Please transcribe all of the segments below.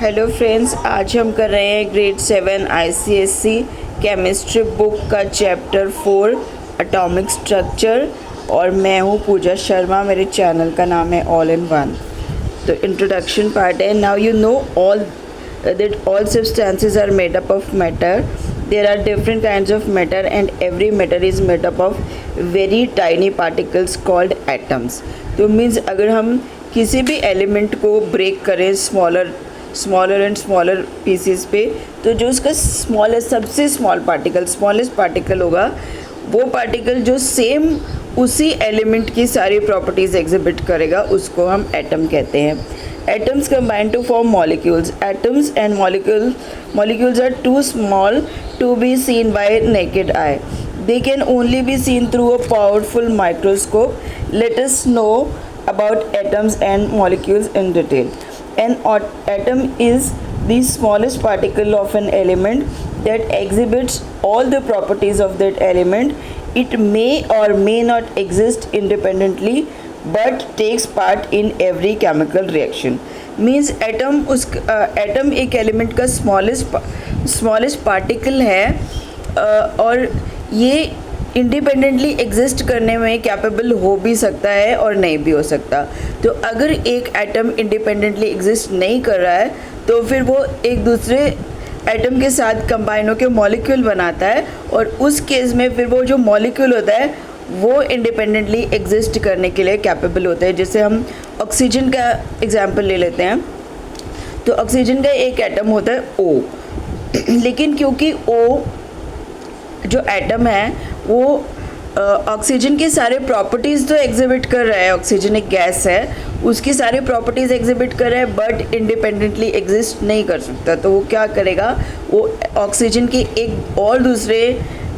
Hello friends, आज हम कर रहे हैं ग्रेड 7 आईसीएससी केमिस्ट्री बुक का चैप्टर 4 एटॉमिक स्ट्रक्चर। और मैं हूँ पूजा शर्मा, मेरे चैनल का नाम है ऑल इन वन। तो इंट्रोडक्शन पार्ट है। Now you know all that all substances are made up of matter. There are different kinds of matter and every matter is made up of very tiny particles called atoms. तो means अगर हम किसी भी element को break करें smaller and smaller pieces पे, तो जो उसका सबसे स्मॉलेस्ट पार्टिकल होगा, वो पार्टिकल जो सेम उसी एलिमेंट की सारी प्रॉपर्टीज़ एग्जिबिट करेगा, उसको हम एटम कहते हैं। Atoms combine to form molecules. Atoms and molecules are too small to be seen by naked eye. They can only be seen through a powerful microscope. Let us know about atoms and molecules in detail. An atom is the smallest particle of an element that exhibits all the properties of that element. It may or may not exist independently but takes part in every chemical reaction. Means atom एक element का smallest particle है और ये independently exist करने में capable हो भी सकता है और नहीं भी हो सकता। तो अगर एक एटम इंडिपेंडेंटली एग्जिस्ट नहीं कर रहा है तो फिर वो एक दूसरे एटम के साथ कंबाइन होकर मॉलिक्यूल बनाता है, और उस केस में फिर वो जो मॉलिक्यूल होता है वो इंडिपेंडेंटली एग्जिस्ट करने के लिए कैपेबल होते हैं। जैसे हम ऑक्सीजन का एग्जांपल ले लेते हैं, तो ऑक्सीजन का एक एटम होता है O, लेकिन क्योंकि O जो एटम है वो ऑक्सीजन के सारे प्रॉपर्टीज़ तो एग्जिबिट कर रहा है, ऑक्सीजन एक गैस है, उसकी सारी प्रॉपर्टीज़ एग्जिबिट कर रहा है, बट इंडिपेंडेंटली एग्जिस्ट नहीं कर सकता। तो वो क्या करेगा, वो ऑक्सीजन की एक और दूसरे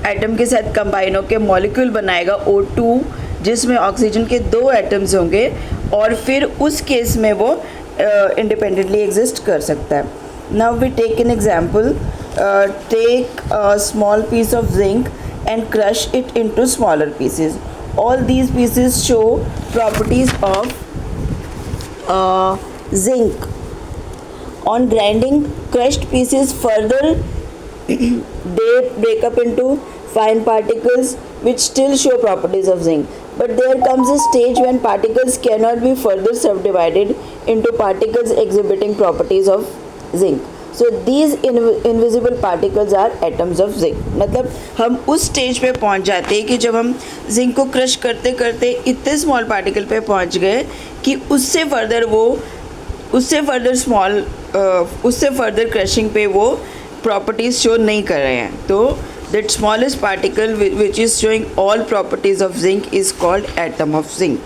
एटम के साथ कंबाइन होकर मॉलिक्यूल बनाएगा O2, जिसमें ऑक्सीजन के 2 एटम्स होंगे, और फिर उस केस में वो इंडिपेंडेंटली एग्जिस्ट कर सकता है। Now we take an example, take a small piece of zinc and crush it into smaller pieces. All these pieces show properties of zinc. On grinding crushed pieces further, they break up into fine particles which still show properties of zinc. But there comes a stage when particles cannot be further subdivided into particles exhibiting properties of zinc. So these invisible particles are atoms of zinc. मतलब हम उस stage पे पहुंच जाते हैं कि जब हम जिंक को क्रश करते करते इतने स्मॉल पार्टिकल पे पहुंच गए कि उससे फर्दर क्रशिंग पे वो प्रॉपर्टीज़ शो नहीं कर रहे हैं। तो that smallest particle which is showing all properties of zinc is called atom of zinc.